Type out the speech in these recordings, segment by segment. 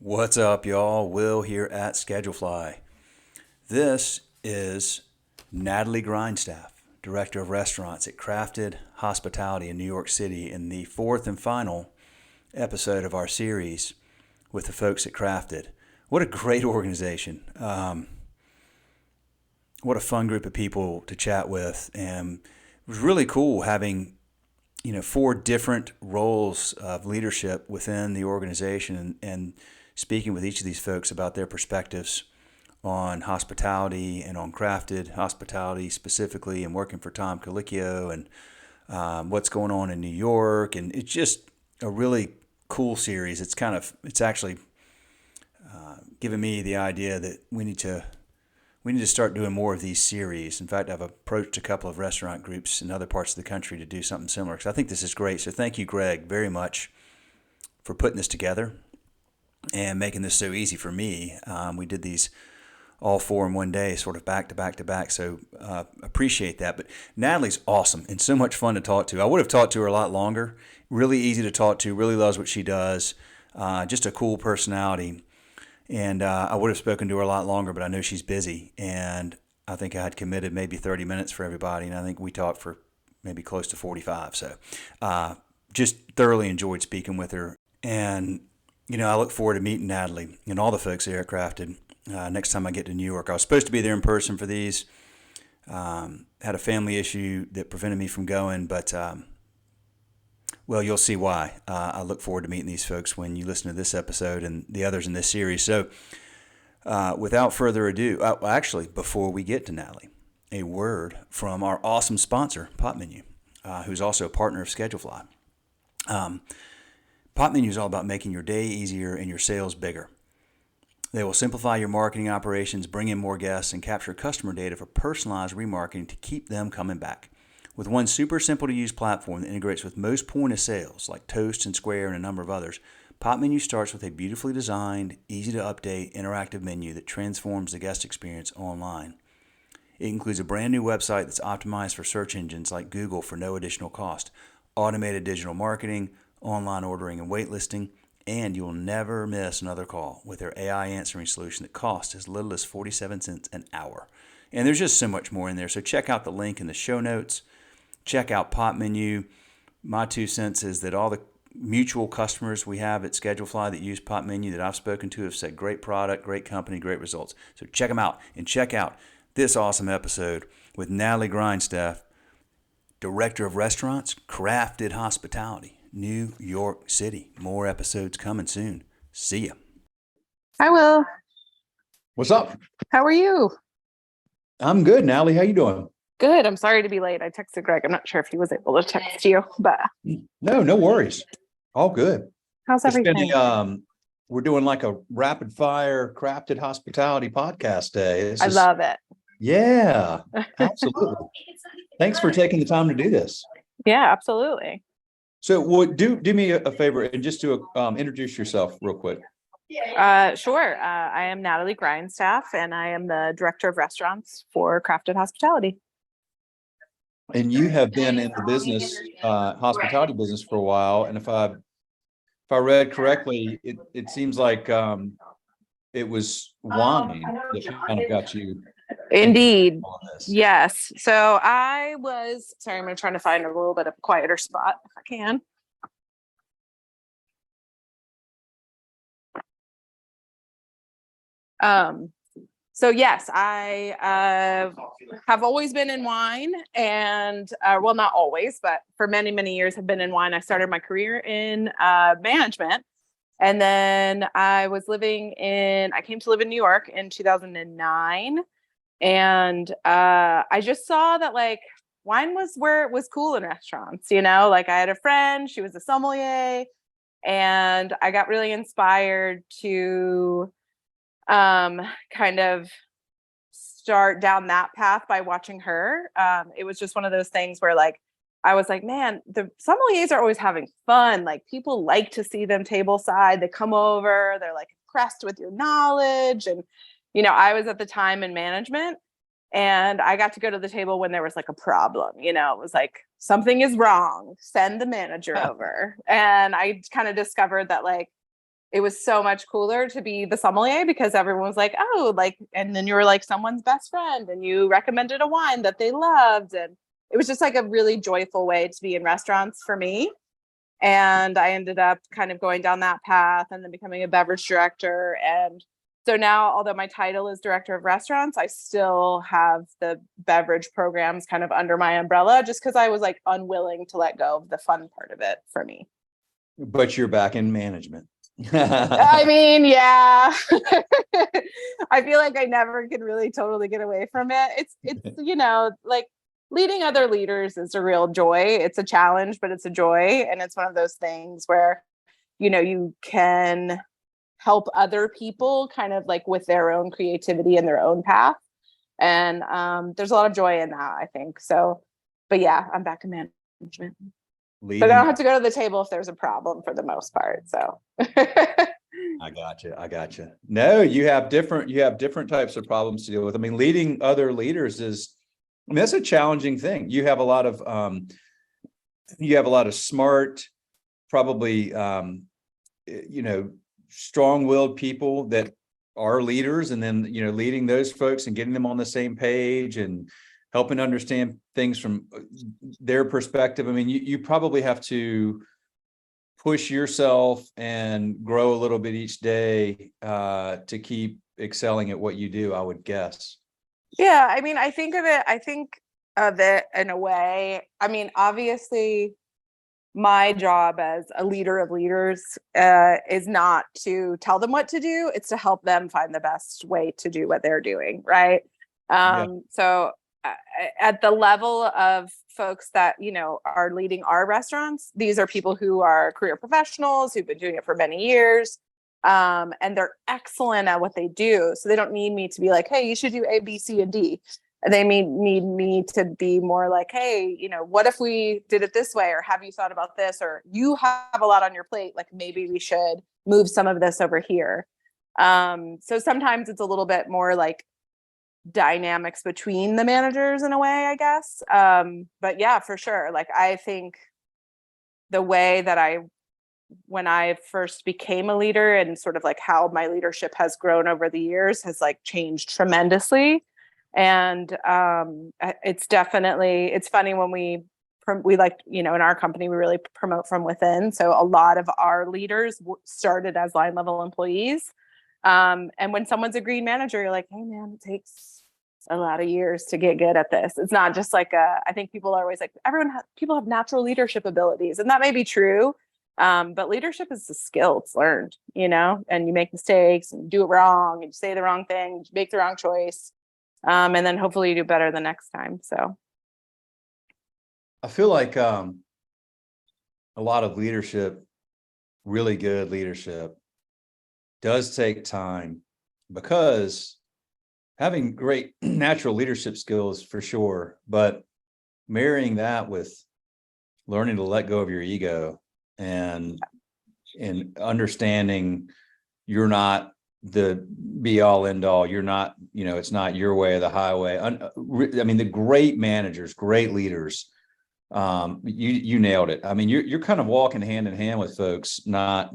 What's up, y'all? Will here at Schedulefly. This is Natalie Grindstaff, Director of Restaurants at Crafted Hospitality in New York City, in the fourth and final episode of our series with the folks at Crafted. What a great organization. What a fun group of people to chat with. And it was really cool having four different roles of leadership within the organization and speaking with each of these folks about their perspectives on hospitality and on crafted hospitality specifically, and working for Tom Colicchio and what's going on in New York. And it's just a really cool series. It's actually given me the idea that we need to start doing more of these series. In fact, I've approached a couple of restaurant groups in other parts of the country to do something similar, because I think this is great. So thank you, Greg, very much for putting this together and making this so easy for me. We did these all four in one day, sort of back to back to back. So appreciate that. But Natalie's awesome and so much fun to talk to. I would have talked to her a lot longer. Really easy to talk to, really loves what she does. Just a cool personality. And I would have spoken to her a lot longer, but I know she's busy. And I think I had committed maybe 30 minutes for everybody. And I think we talked for maybe close to 45. So just thoroughly enjoyed speaking with her. And I look forward to meeting Natalie and all the folks there at Crafted next time I get to New York. I was supposed to be there in person for these. Had a family issue that prevented me from going, but well, you'll see why. I look forward to meeting these folks when you listen to this episode and the others in this series. So without further ado, actually, before we get to Natalie, a word from our awesome sponsor, Pot Menu, who's also a partner of Schedulefly. Pot Menu is all about making your day easier and your sales bigger. They will simplify your marketing operations, bring in more guests, and capture customer data for personalized remarketing to keep them coming back. With one super simple to use platform that integrates with most point of sales like Toast and Square and a number of others, Pot Menu starts with a beautifully designed, easy to update, interactive menu that transforms the guest experience online. It includes a brand new website that's optimized for search engines like Google for no additional cost, automated digital marketing, online ordering and waitlisting, and you'll never miss another call with their AI answering solution that costs as little as 47 cents an hour. And there's just so much more in there. So check out the link in the show notes. Check out Pot Menu. My 2 cents is that all the mutual customers we have at Schedulefly that use Pot Menu that I've spoken to have said great product, great company, great results. So check them out, and check out this awesome episode with Natalie Grindstaff, Director of Restaurants, Crafted Hospitality, New York City. More episodes coming soon. See ya. Hi, Will. What's up? How are you? I'm good, Natalie. How you doing? Good. I'm sorry to be late. I texted Greg. I'm not sure if he was able to text you, but No worries. All good. how's everything? We're doing like a rapid fire Crafted Hospitality podcast day. I love it. Yeah, absolutely. Thanks for taking the time to do this. Yeah, absolutely. So do me a favor and just to introduce yourself real quick. Sure. I am Natalie Grindstaff, and I am the Director of Restaurants for Crafted Hospitality. And you have been in the business, hospitality business for a while. And if I read correctly, it seems like it was wine that kind of got you. Indeed. Yes. So I'm going to try to find a little bit of a quieter spot if I can. So yes, I have always been in wine, and well, not always, but for many, many years have been in wine. I started my career in management, and then I came to live in New York in 2009, and I just saw that like wine was where it was cool in restaurants. Like I had a friend, she was a sommelier, and I got really inspired to kind of start down that path by watching her. It was just one of those things where like I was like, man, the sommeliers are always having fun. Like people like to see them table side. They come over, they're like impressed with your knowledge. And, I was at the time in management, and I got to go to the table when there was like a problem. It was like, something is wrong, send the manager over. And I kind of discovered that like it was so much cooler to be the sommelier because everyone was like, oh, like, and then you were like someone's best friend and you recommended a wine that they loved. And it was just like a really joyful way to be in restaurants for me. And I ended up kind of going down that path and then becoming a beverage director. And so now, although my title is director of restaurants, I still have the beverage programs kind of under my umbrella just because I was like unwilling to let go of the fun part of it for me. But you're back in management. I mean, yeah. I feel like I never can really totally get away from it. It's like leading other leaders is a real joy. It's a challenge, but it's a joy. And it's one of those things where, you can help other people kind of like with their own creativity and their own path. And there's a lot of joy in that, I think. So, but yeah, I'm back in management. Leading. But I don't have to go to the table if there's a problem for the most part. So I got you. No, you have different types of problems to deal with. I mean, leading other leaders that's a challenging thing. You have a lot of smart, probably, strong-willed people that are leaders, and then, leading those folks and getting them on the same page and helping understand things from their perspective. I mean, you probably have to push yourself and grow a little bit each day to keep excelling at what you do, I would guess. Yeah, I mean, I think of it in a way. I mean, obviously, my job as a leader of leaders is not to tell them what to do. It's to help them find the best way to do what they're doing, right? So at the level of folks that, are leading our restaurants, these are people who are career professionals who've been doing it for many years. And they're excellent at what they do. So they don't need me to be like, hey, you should do A, B, C, and D. They need me to be more like, hey, what if we did it this way? Or have you thought about this? Or you have a lot on your plate. Like maybe we should move some of this over here. So sometimes it's a little bit more like dynamics between the managers in a way, I guess. But yeah, for sure. Like I think the way that when I first became a leader and sort of like how my leadership has grown over the years has like changed tremendously. And it's funny when we like, in our company, we really promote from within. So a lot of our leaders started as line level employees. And when someone's a green manager, you're like, hey man, it takes a lot of years to get good at this. It's not just like I think people are always like, people have natural leadership abilities, and that may be true. But leadership is a skill. It's learned, and you make mistakes and you do it wrong and you say the wrong thing, you make the wrong choice. And then hopefully you do better the next time. So I feel like a lot of leadership, really good leadership, does take time, because having great natural leadership skills for sure, but marrying that with learning to let go of your ego and understanding you're not the be all end all. You're not, it's not your way or the highway. I mean, the great managers, great leaders, you nailed it. I mean, you're kind of walking hand in hand with folks, not,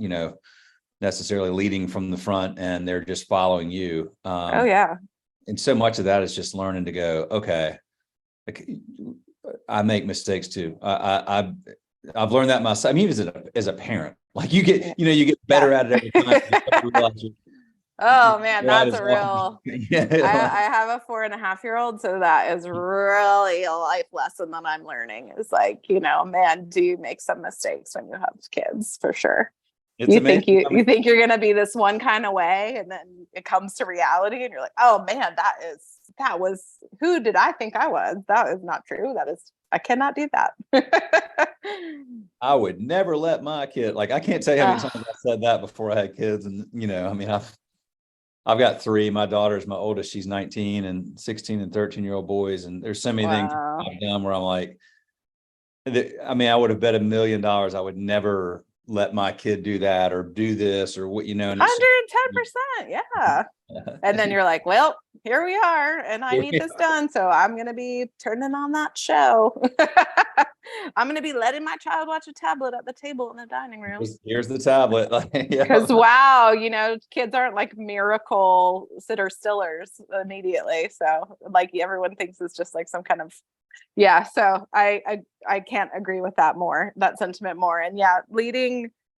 necessarily leading from the front and they're just following you. oh yeah. And so much of that is just learning to go, okay, I make mistakes too. I've learned that myself. I mean, as a parent, like you get better at it every time. Oh man, that's a real. I have a 4.5-year-old, so that is really a life lesson that I'm learning. Is like, man, do you make some mistakes when you have kids? For sure. It's amazing. You think you're gonna be this one kind of way, and then it comes to reality, and you're like, oh man, that was who did I think I was? That is not true. I cannot do that. I would never let my kid, like, I can't tell you how many times I said that before I had kids. And, I mean, I've got 3. My daughter's my oldest. She's 19, and 16 and 13-year-old boys. And there's so many things I've done where I'm like, I mean, I would have bet $1 million I would never let my kid do that or do this or what, 110%. Yeah. And then you're like, well, here we are, and I need this done. So I'm going to be turning on that show. I'm going to be letting my child watch a tablet at the table in the dining room. Here's the tablet. Because wow, kids aren't like miracle sitter stillers immediately. So like everyone thinks it's just like some kind of, yeah. So I can't agree with that sentiment more. And yeah,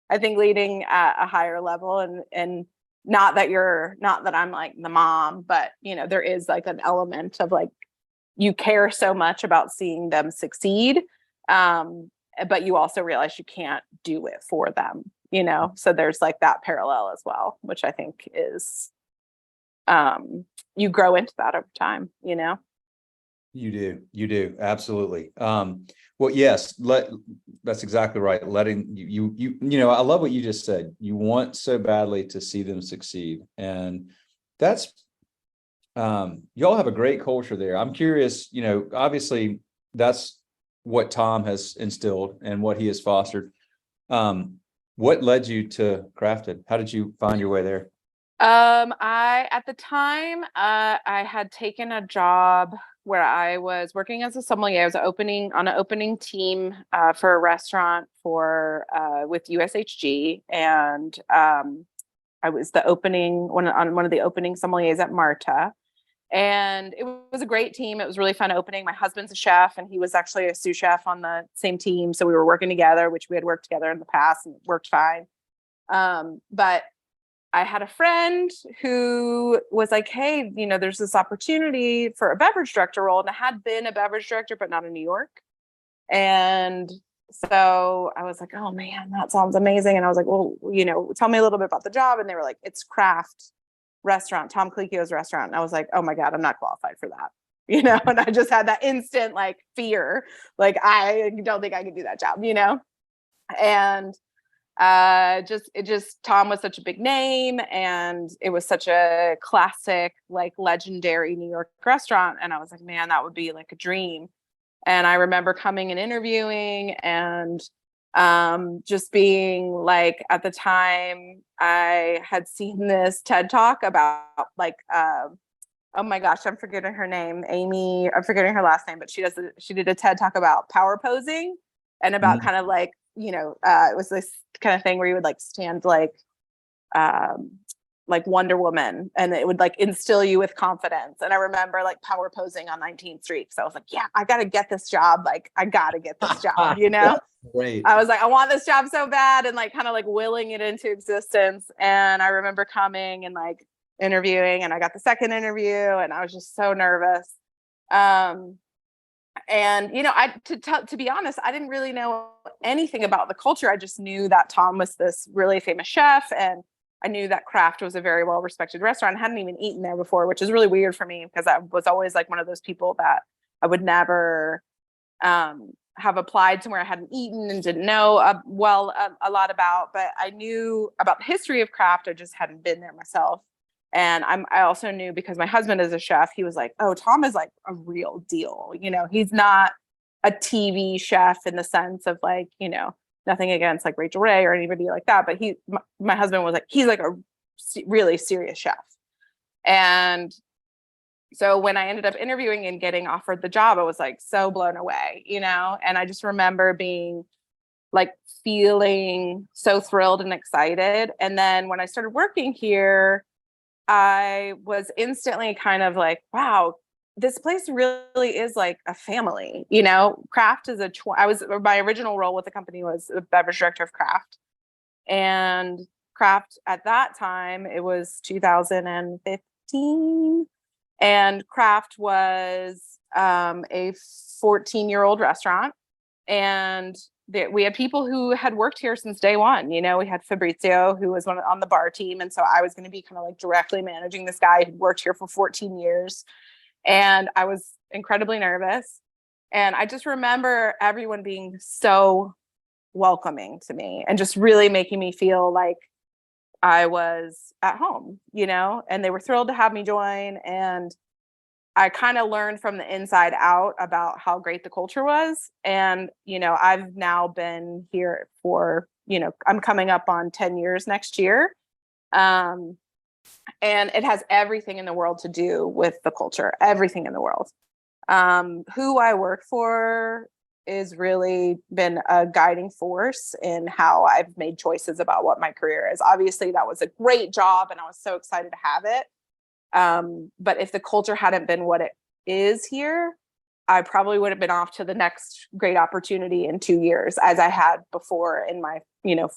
I think leading at a higher level and not that I'm like the mom, but there is like an element of like, you care so much about seeing them succeed. But you also realize you can't do it for them, so there's like that parallel as well, which I think is, you grow into that over time. You do. Absolutely. Well, yes, that's exactly right. Letting I love what you just said. You want so badly to see them succeed. And that's, y'all have a great culture there. I'm curious, obviously that's what Tom has instilled and what he has fostered. What led you to Crafted? How did you find your way there? At the time, I had taken a job where I was working as a sommelier. I was on an opening team for a restaurant with USHG, and I was one of the opening sommeliers at Marta. And it was a great team. It was really fun opening. My husband's a chef, and he was actually a sous chef on the same team. So we were working together, which we had worked together in the past, and it worked fine. But I had a friend who was like, hey, there's this opportunity for a beverage director role. And I had been a beverage director, but not in New York. And so I was like, oh man, that sounds amazing. And I was like, well, tell me a little bit about the job. And they were like, it's craft restaurant, Tom Colicchio's restaurant. And I was like, oh my God, I'm not qualified for that. And I just had that instant like fear. Like, I don't think I can do that job, and Tom was such a big name, and it was such a classic, like legendary New York restaurant. And I was like, man, that would be like a dream. And I remember coming and interviewing, and just being like, at the time I had seen this TED talk about like, oh my gosh, I'm forgetting her name, Amy, I'm forgetting her last name, but she did a TED talk about power posing and about kind of like, it was this kind of thing where you would like stand like Wonder Woman, and it would like instill you with confidence. And I remember like power posing on 19th Street. So I was like, yeah, I got to get this job. Like, I got to get this job, Great. I was like, I want this job so bad, and like kind of like willing it into existence. And I remember coming and like interviewing, and I got the second interview, and I was just so nervous. And to be honest, I didn't really know anything about the culture. I just knew that Tom was this really famous chef, and I knew that Craft was a very well respected restaurant. I hadn't even eaten there before, which is really weird for me, because I was always like one of those people that I would never have applied somewhere I hadn't eaten and didn't know a lot about. But I knew about the history of Craft. I just hadn't been there myself. And I also knew, because my husband is a chef, he was like, oh, Tom is like a real deal. He's not a TV chef in the sense of like, nothing against like Rachel Ray or anybody like that. But my husband was like, he's like a really serious chef. And so when I ended up interviewing and getting offered the job, I was like so blown away, and I just remember being like feeling so thrilled and excited. And then when I started working here, I was instantly kind of like, wow, this place really is like a family. Craft is my original role with the company was a beverage director of Craft. And Craft at that time, it was 2015. And Craft was a 14-year-old restaurant. And we had people who had worked here since day one. We had Fabrizio, who was on the bar team. And so I was going to be kind of like directly managing this guy who'd worked here for 14 years. And I was incredibly nervous. And I just remember everyone being so welcoming to me and just really making me feel like I was at home, and they were thrilled to have me join. And I kind of learned from the inside out about how great the culture was. And, I've now been here for, I'm coming up on 10 years next year. And it has everything in the world to do with the culture, everything in the world. Who I work for is really been a guiding force in how I've made choices about what my career is. Obviously, that was a great job and I was so excited to have it. But if the culture hadn't been what it is here, I probably would have been off to the next great opportunity in 2 years, as I had before in my,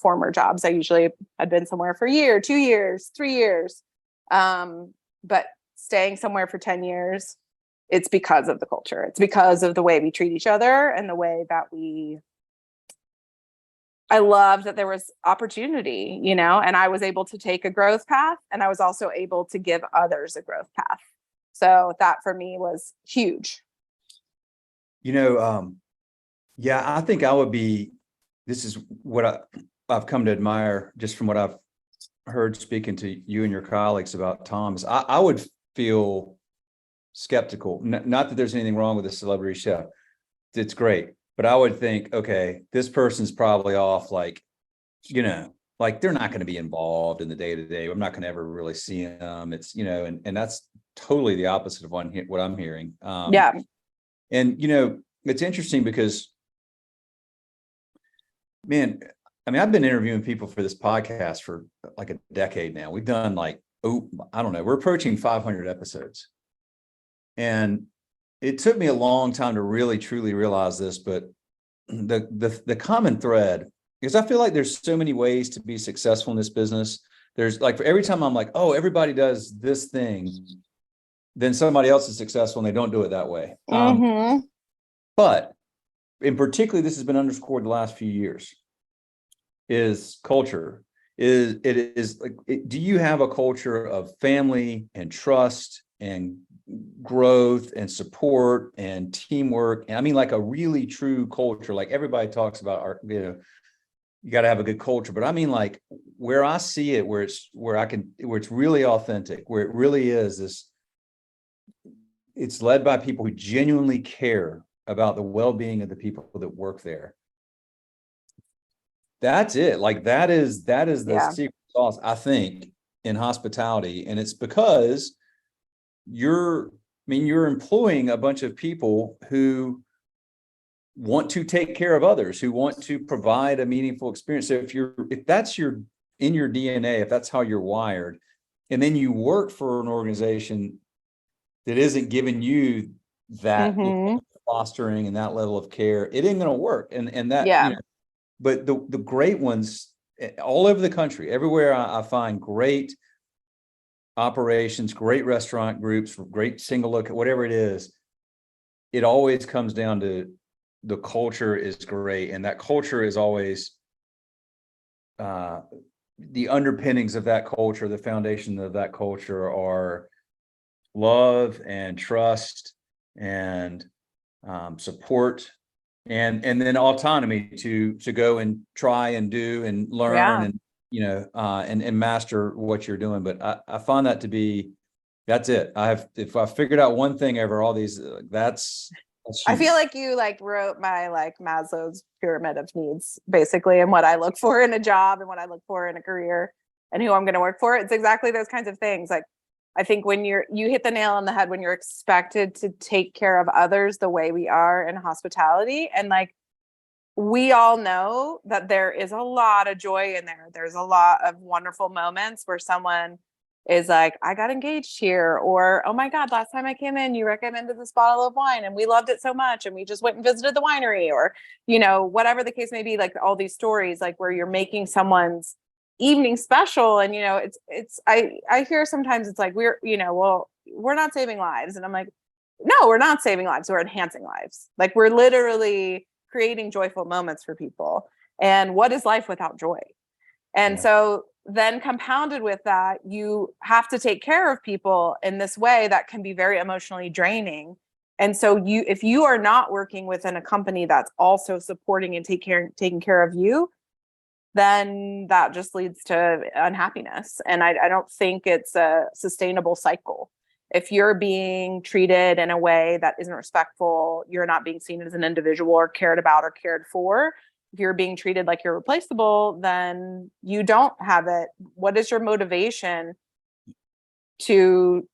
former jobs. I usually had been somewhere for a year, 2 years, 3 years. But staying somewhere for 10 years, it's because of the culture. It's because of the way we treat each other and the way that I loved that there was opportunity, and I was able to take a growth path, and I was also able to give others a growth path. So that for me was huge. Yeah, I think this is what I've come to admire just from what I've heard speaking to you and your colleagues about Tom, is I would feel skeptical. Not that there's anything wrong with a celebrity chef. It's great. But I would think, okay, this person's probably off, like they're not going to be involved in the day-to-day. I'm not going to ever really see them. It's, and that's totally the opposite of what I'm hearing. Yeah. And, it's interesting because, man, I mean, I've been interviewing people for this podcast for like a decade now. We've done I don't know, we're approaching 500 episodes. And it took me a long time to really, truly realize this, but the common thread, because I feel like there's so many ways to be successful in this business. There's like, for every time I'm like, oh, everybody does this thing, then somebody else is successful and they don't do it that way. But in particular, this has been underscored the last few years, is culture. Do you have a culture of family and trust and growth and support and teamwork? And I mean, like a really true culture, like everybody talks about you got to have a good culture, but I mean, like where I see it, where it's really authentic, where it really is it's led by people who genuinely care about the well-being of the people that work there. That's it. Like that is the secret sauce, I think, in hospitality. And it's because you're employing a bunch of people who want to take care of others, who want to provide a meaningful experience. So if that's in your DNA, if that's how you're wired, and then you work for an organization that isn't giving you that fostering and that level of care, it ain't going to work. And that, but the great ones all over the country, everywhere I find great operations, great restaurant groups, great single look, whatever it is, it always comes down to the culture is great. And that culture is always the underpinnings of that culture, the foundation of that culture are love and trust and support and then autonomy to go and try and do and learn and and master what you're doing. But I find that to be, that's it. If I figured out one thing over all these, that's I feel like you wrote my Maslow's pyramid of needs, basically, and what I look for in a job and what I look for in a career and who I'm going to work for. It's exactly those kinds of things. Like, I think when you hit the nail on the head when you're expected to take care of others the way we are in hospitality. And we all know that there is a lot of joy in there. There's a lot of wonderful moments where someone is like, I got engaged here, or, oh my God, last time I came in, you recommended this bottle of wine and we loved it so much. And we just went and visited the winery, or, whatever the case may be, like all these stories, like where you're making someone's evening special. And, I hear sometimes it's like, we're not saving lives. And I'm like, no, we're not saving lives. We're enhancing lives. Like, we're literally creating joyful moments for people. And what is life without joy? And so then compounded with that, you have to take care of people in this way that can be very emotionally draining. And so if you are not working within a company that's also supporting and taking care of you, then that just leads to unhappiness. And I don't think it's a sustainable cycle. If you're being treated in a way that isn't respectful, you're not being seen as an individual or cared about or cared for. If you're being treated like you're replaceable, then you don't have it. What is your motivation to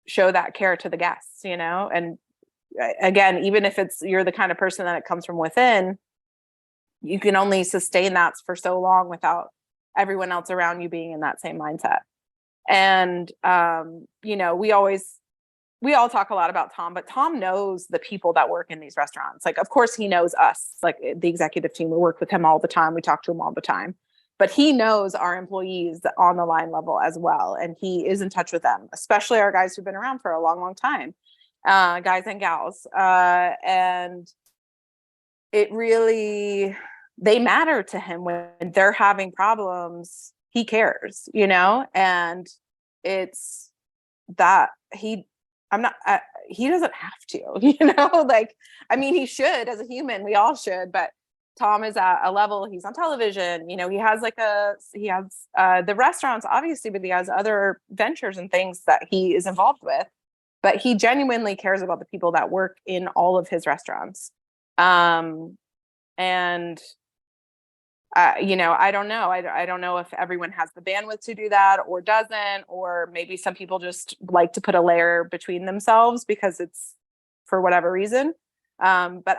show that care to the guests, And again, even if you're the kind of person that it comes from within, you can only sustain that for so long without everyone else around you being in that same mindset. And, you know, we all talk a lot about Tom, but Tom knows the people that work in these restaurants. Like, of course he knows us, like the executive team. We work with him all the time. We talk to him all the time, but he knows our employees on the line level as well. And he is in touch with them, especially our guys who've been around for a long, long time, guys and gals. And it really, they matter to him when they're having problems. He cares, you know, and it's that he doesn't have to, you know, like, I mean, he should as a human, we all should, but Tom is at a level, he's on television, you know, he has the restaurants, obviously, but he has other ventures and things that he is involved with, but he genuinely cares about the people that work in all of his restaurants. And you know, I don't know. I don't know if everyone has the bandwidth to do that or doesn't, or maybe some people just like to put a layer between themselves because it's for whatever reason. But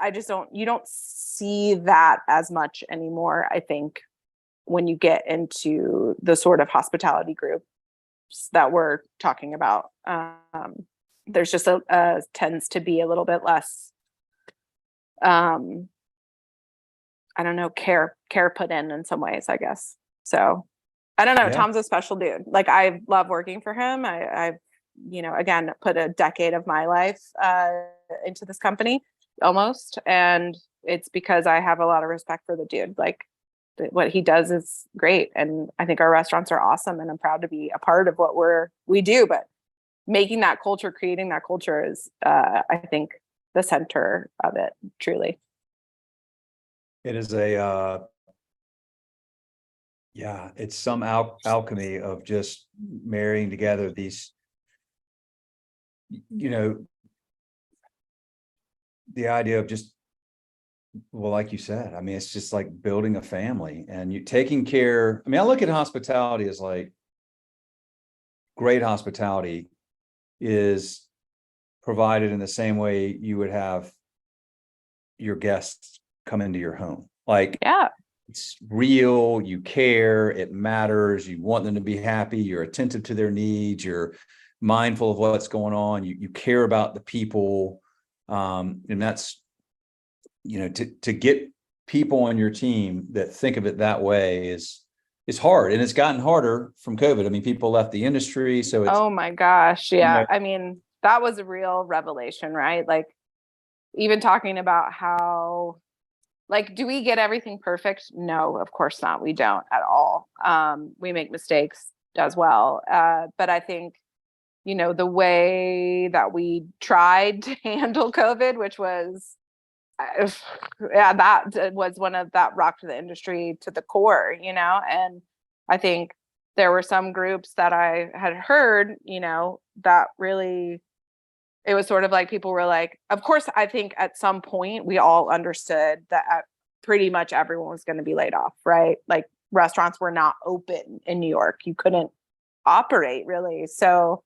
you don't see that as much anymore, I think, when you get into the sort of hospitality groups that we're talking about. There's just tends to be a little bit less, I don't know, care put in some ways, I guess. So I don't know. Yeah. Tom's a special dude. Like, I love working for him. I've, you know, again, put a decade of my life into this company almost. And it's because I have a lot of respect for the dude. Like, what he does is great. And I think our restaurants are awesome. And I'm proud to be a part of what we do. But making that culture, creating that culture is, I think, the center of it, truly. It is it's some alchemy of just marrying together these, you know, the idea of just, well, like you said, I mean, it's just like building a family and you taking care. I mean, I look at hospitality as like, great hospitality is provided in the same way you would have your guests come into your home. Like, yeah, it's real, you care, it matters, you want them to be happy, you're attentive to their needs, you're mindful of what's going on, you care about the people. And that's, you know, to get people on your team that think of it that way is hard. And it's gotten harder from COVID. I mean, people left the industry. So it's, oh my gosh. Yeah. You know, I mean, that was a real revelation, right? Like, even talking about how, like, do we get everything perfect? No, of course not. We don't at all. We make mistakes as well. But I think, you know, the way that we tried to handle COVID, which was, that was that rocked the industry to the core, you know? And I think there were some groups that I had heard, you know, that really, it was sort of like people were like, of course, I think at some point we all understood that pretty much everyone was going to be laid off, right? Like, restaurants were not open in New York. You couldn't operate really. So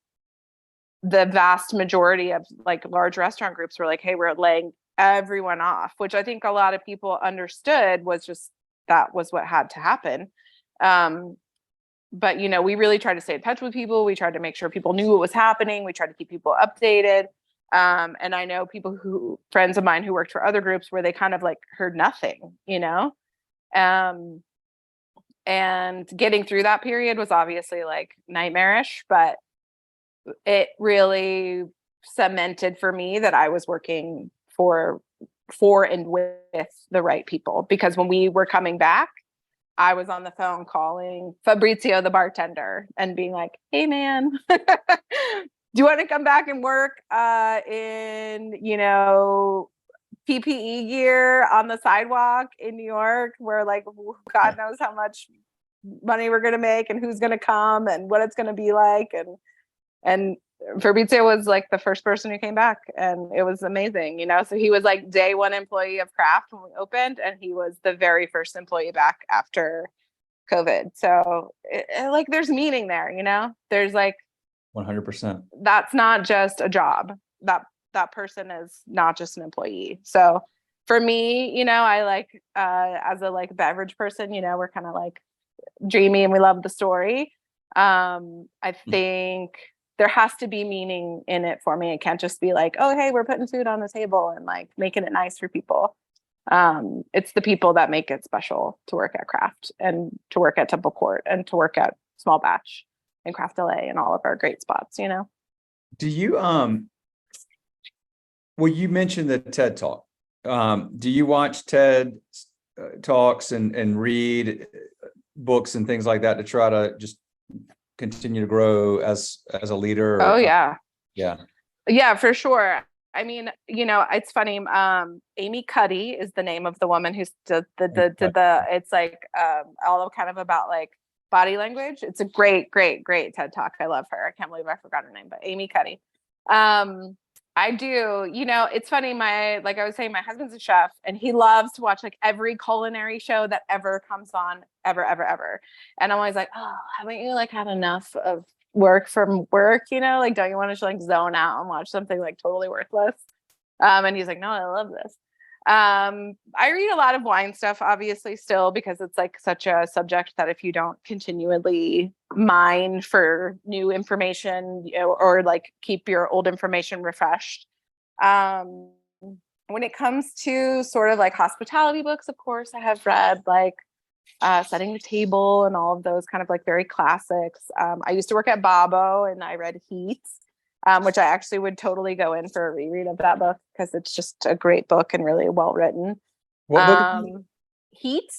the vast majority of like large restaurant groups were like, hey, we're laying everyone off, which I think a lot of people understood was just, that was what had to happen. But, you know, we really tried to stay in touch with people. We tried to make sure people knew what was happening. We tried to keep people updated. And I know friends of mine who worked for other groups where they kind of like heard nothing, you know? And getting through that period was obviously like nightmarish, but it really cemented for me that I was working for and with the right people. Because when we were coming back, I was on the phone calling Fabrizio, the bartender, and being like, hey man, do you want to come back and work in, you know, PPE gear on the sidewalk in New York, where like God knows how much money we're going to make and who's going to come and what it's going to be like. And Fabrizio was like the first person who came back, and it was amazing, you know? So he was like day one employee of Craft when we opened, and he was the very first employee back after COVID. So like, there's meaning there, you know? There's like 100%. That's not just a job. That that person is not just an employee. So for me, I like, as a like beverage person, we're kind of like dreamy and we love the story. I think there has to be meaning in it for me. It can't just be like, oh, hey, we're putting food on the table and like making it nice for people. It's the people that make it special to work at Craft and to work at Temple Court and to work at Small Batch and Craft LA and all of our great spots, Do you, well, you mentioned the TED Talk. Do you watch TED Talks and read books and things like that to try to just continue to grow as a leader? Oh, yeah. Yeah. Yeah, for sure. I mean, it's funny. Amy Cuddy is the name of the woman who's did the it's like all kind of about like body language. It's a great TED Talk. I love her. I can't believe I forgot her name, but Amy Cuddy. I do, it's funny. Like I was saying, my husband's a chef and he loves to watch like every culinary show that ever comes on ever. And I'm always like, oh, haven't you like had enough of work from work, like, don't you want to like zone out and watch something like totally worthless? And he's like, no, I love this. I read a lot of wine stuff, obviously, still, because it's like such a subject that if you don't continually mine for new information, or like keep your old information refreshed. When it comes to sort of like hospitality books, of course, I have read like Setting the Table and all of those kind of like very classics. I used to work at Babbo and I read Heat, which I actually would totally go in for a reread of that book because it's just a great book and really well written. What book? Heat,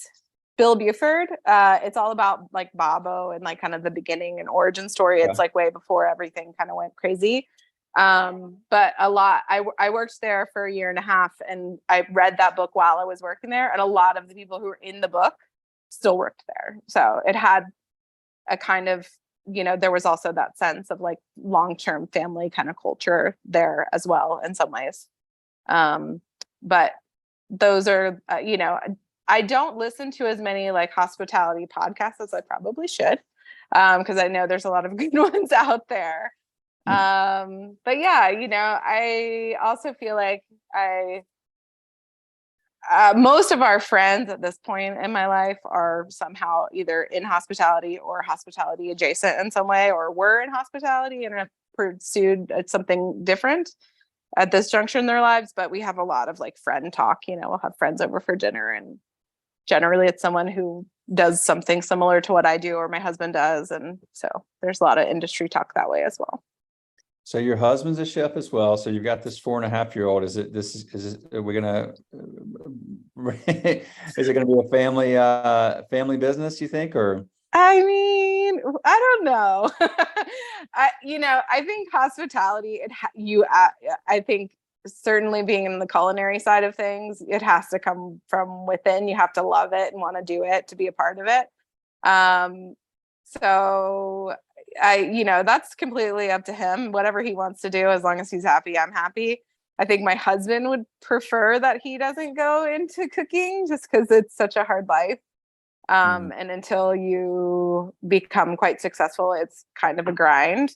Bill Buford. It's all about like Babbo and like kind of the beginning and origin story. It's like way before everything kind of went crazy. But I worked there for a year and a half and I read that book while I was working there. And a lot of the people who were in the book still worked there. So it had a kind of, there was also that sense of like long-term family kind of culture there as well in some ways. But those are, I don't listen to as many like hospitality podcasts as I probably should, because I know there's a lot of good ones out there. But yeah, I also feel like most of our friends at this point in my life are somehow either in hospitality or hospitality adjacent in some way, or were in hospitality and have pursued something different at this juncture in their lives. But we have a lot of like friend talk, we'll have friends over for dinner and generally it's someone who does something similar to what I do or my husband does. And so there's a lot of industry talk that way as well. So your husband's a chef as well. So you've got this 4.5-year-old. Is it, are we gonna, is it gonna be a family business, you think, or? I mean, I don't know. I think hospitality, I think certainly being in the culinary side of things, it has to come from within. You have to love it and want to do it to be a part of it. So that's completely up to him, whatever he wants to do, as long as he's happy, I'm happy. I think my husband would prefer that he doesn't go into cooking just because it's such a hard life. And until you become quite successful, it's kind of a grind.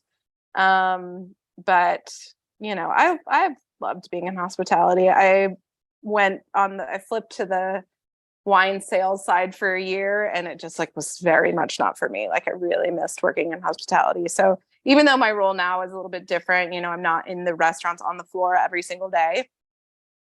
But I've loved being in hospitality. I flipped to the wine sales side for a year and it just like was very much not for me. Like I really missed working in hospitality. So even though my role now is a little bit different, I'm not in the restaurants on the floor every single day.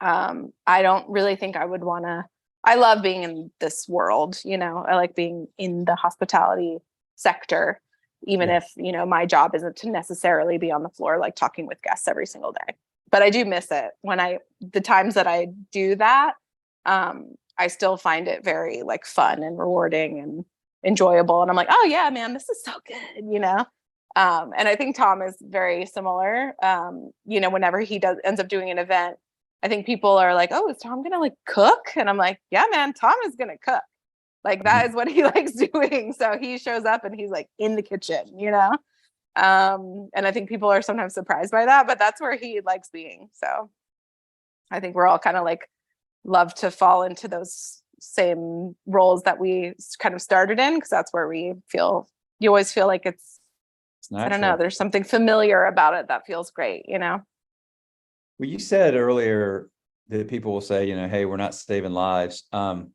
I don't really think I would want to. I love being in this world, I like being in the hospitality sector, even if, my job isn't to necessarily be on the floor, like talking with guests every single day. But I do miss it the times that I do that. I still find it very like fun and rewarding and enjoyable. And I'm like, oh yeah, man, this is so good, And I think Tom is very similar. Whenever he ends up doing an event, I think people are like, oh, is Tom gonna like cook? And I'm like, yeah, man, Tom is gonna cook. Like that is what he likes doing. So he shows up and he's like in the kitchen, and I think people are sometimes surprised by that, but that's where he likes being. So I think we're all kind of like love to fall into those same roles that we kind of started in, because that's where you always feel like it's I don't know, there's something familiar about it that feels great, Well, you said earlier that people will say, hey, we're not saving lives. But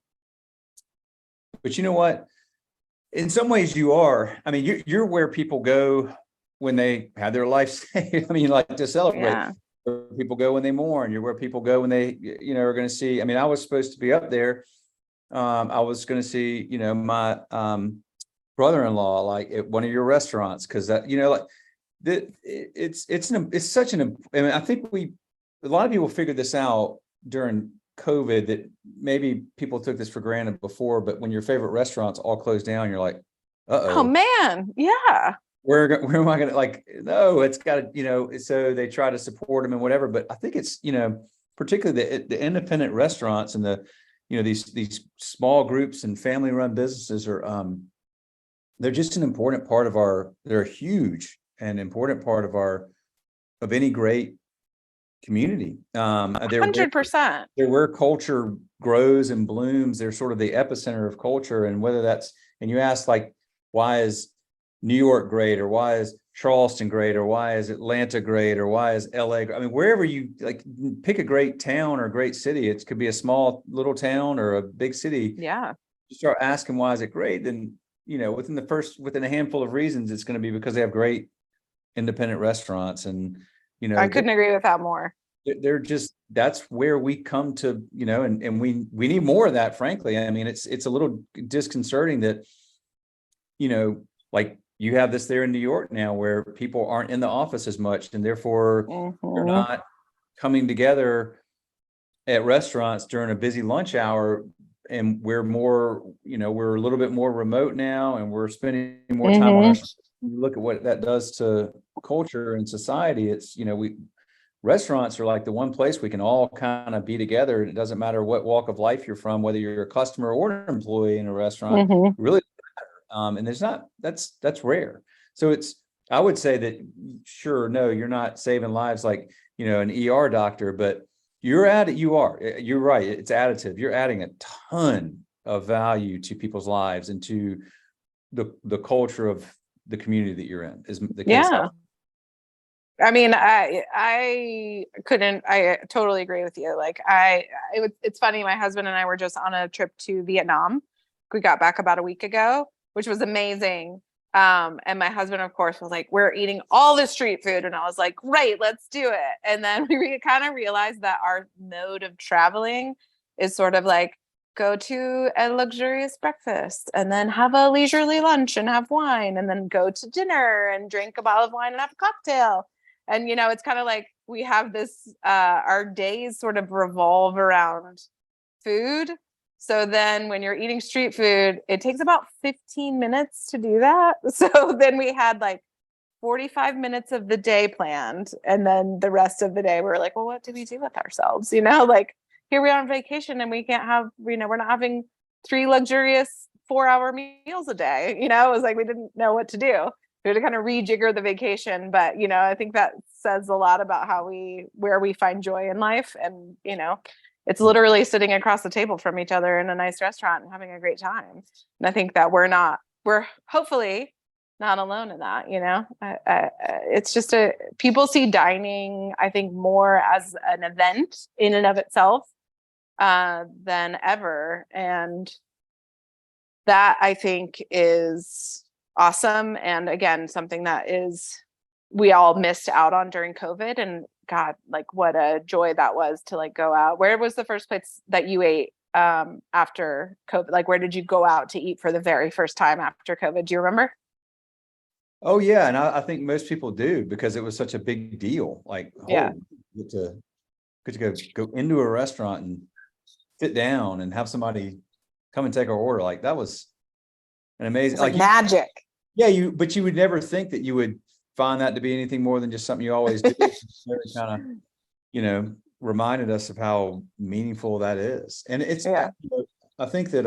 you know what? In some ways you are. I mean, you're where people go when they have their life saved. I mean, like to celebrate. Yeah. Where people go when they mourn. You're where people go when they, are going to see. I mean, I was supposed to be up there. I was going to see, my brother-in-law, like at one of your restaurants, because that, like it's such an. I mean, I think a lot of people figured this out during COVID, that maybe people took this for granted before, but when your favorite restaurants all closed down, you're like, Oh man, yeah. where am I gonna, like, no, it's got to, so they try to support them and whatever. But I think it's, particularly the independent restaurants and the, these small groups and family run businesses are, they're just an important part of they're a huge and important part of any great community. They're 100%. They're where culture grows and blooms. They're sort of the epicenter of culture. And whether that's, and you ask, like, why is New York great, or why is Charleston great, or why is Atlanta great, or why is LA great? I mean, wherever you like, pick a great town or a great city. It could be a small little town or a big city. Yeah. You start asking why is it great, then within a handful of reasons, it's going to be because they have great independent restaurants. And I couldn't agree with that more. They're just, that's where we come to, and we need more of that, frankly. I mean, it's a little disconcerting that, like, you have this there in New York now where people aren't in the office as much, and therefore they're not coming together at restaurants during a busy lunch hour. And we're more, we're a little bit more remote now, and we're spending more time on our, you look at what that does to culture and society. It's, restaurants are like the one place we can all kind of be together. It doesn't matter what walk of life you're from, whether you're a customer or an employee in a restaurant, really. And there's not, that's rare. So I would say that, sure, no, you're not saving lives like, an ER doctor, but you're right. It's additive. You're adding a ton of value to people's lives and to the culture of the community that you're in, is the case. Yeah. I mean, I totally agree with you. Like, it's funny. My husband and I were just on a trip to Vietnam. We got back about a week ago, which was amazing. And my husband, of course, was like, we're eating all the street food. And I was like, great, let's do it. And then we kind of realized that our mode of traveling is sort of like, go to a luxurious breakfast and then have a leisurely lunch and have wine, and then go to dinner and drink a bottle of wine and have a cocktail. And, it's kind of like we have this, our days sort of revolve around food. So then when you're eating street food, it takes about 15 minutes to do that. So then we had like 45 minutes of the day planned. And then the rest of the day, we were like, well, what do we do with ourselves? Like, here we are on vacation and we can't have, we're not having 3 luxurious 4-hour meals a day. It was like, we didn't know what to do. We had to kind of rejigger the vacation. But, I think that says a lot about where we find joy in life. And, it's literally sitting across the table from each other in a nice restaurant and having a great time. And I think that we're hopefully not alone in that, it's just people see dining, I think, more as an event in and of itself than ever. And that, I think, is awesome. And again, something that we all missed out on during COVID. And God, like, what a joy that was to like go out. Where was the first place that you ate after COVID? Like, where did you go out to eat for the very first time after COVID? Do you remember? Oh yeah. And I think most people do, because it was such a big deal. Like, yeah, get to go into a restaurant and sit down and have somebody come and take our order. Like, that was an amazing, like magic. But you would never think that you would find that to be anything more than just something you always do. It's kind of, reminded us of how meaningful that is. And it's, I think that,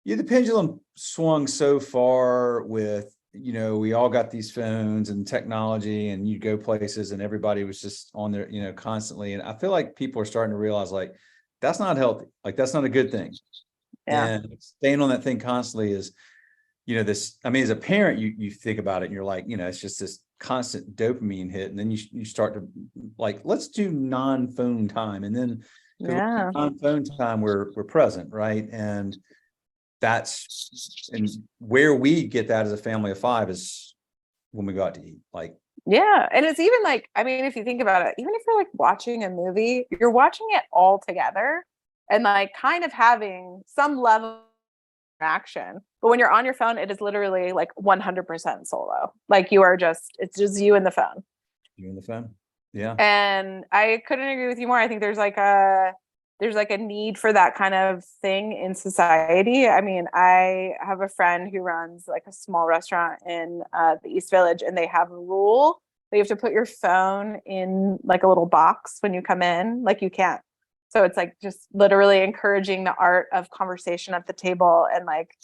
the pendulum swung so far with, we all got these phones and technology, and you go places and everybody was just on there, constantly. And I feel like people are starting to realize, like, that's not healthy. Like, that's not a good thing. Yeah. And staying on that thing constantly is, this, I mean, as a parent, you think about it and you're like, it's just this constant dopamine hit, and then you start to like, let's do non-phone time, and then Yeah. non-phone time we're present, right? And where we get that as a family of 5 is when we go out to eat. Like, Yeah. And it's even like, I mean, if you think about it, even if you're like watching a movie, you're watching it all together and like kind of having some level of interaction. But when you're on your phone, it is literally like 100% solo. Like it's just you and the phone. you on the phone. Yeah. And I couldn't agree with you more. I think there's like a need for that kind of thing in society. I mean, I have a friend who runs like a small restaurant in the East Village, and they have a rule that you have to put your phone in like a little box when you come in. Like you can't. So it's like just literally encouraging the art of conversation at the table and like,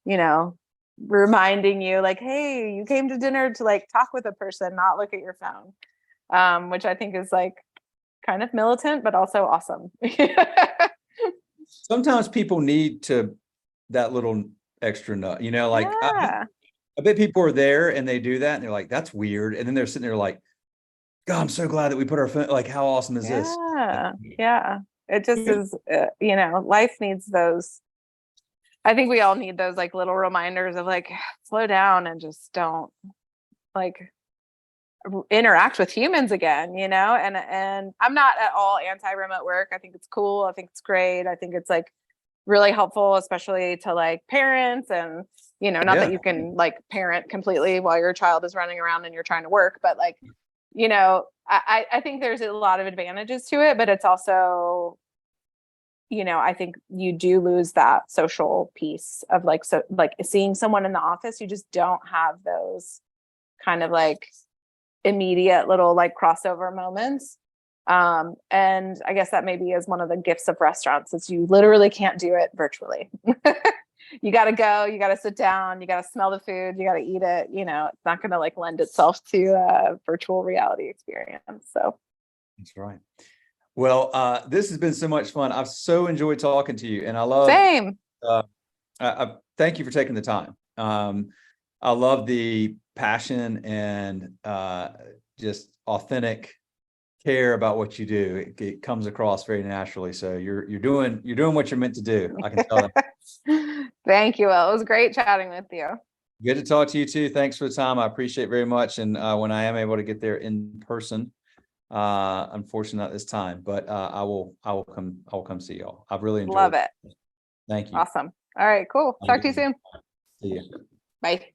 you know, reminding you like, hey, you came to dinner to like talk with a person, not look at your phone. Which I think is like kind of militant, but also awesome. Sometimes people need that little extra nut, like Yeah. I bet people are there and they do that and they're like, that's weird. And then they're sitting there like, God, I'm so glad that we put our phone, like, how awesome is this? Yeah. Yeah. It just is, life needs those. I think we all need those like little reminders of like, slow down and just don't like interact with humans again, and I'm not at all anti-remote work. I think it's cool. I think it's great. I think it's like really helpful, especially to like parents and, not that you can like parent completely while your child is running around and you're trying to work, but like, I think there's a lot of advantages to it, but it's also, I think you do lose that social piece of like, so like seeing someone in the office, you just don't have those kind of like immediate little like crossover moments. And I guess that maybe is one of the gifts of restaurants is you literally can't do it virtually. You got to go, you got to sit down, you got to smell the food, you got to eat it. It's not going to like lend itself to a virtual reality experience. So that's right. Well, this has been so much fun. I've so enjoyed talking to you, and I love. Same. I thank you for taking the time. I love the passion and just authentic care about what you do. It comes across very naturally. So you're doing what you're meant to do. I can tell that. Thank you. Well, it was great chatting with you. Good to talk to you too. Thanks for the time. I appreciate it very much. And when I am able to get there in person, unfortunately not this time, but I will come see y'all. I've really enjoyed Love it. Thank you. Awesome. All right, cool. Talk to you soon. See you. Bye.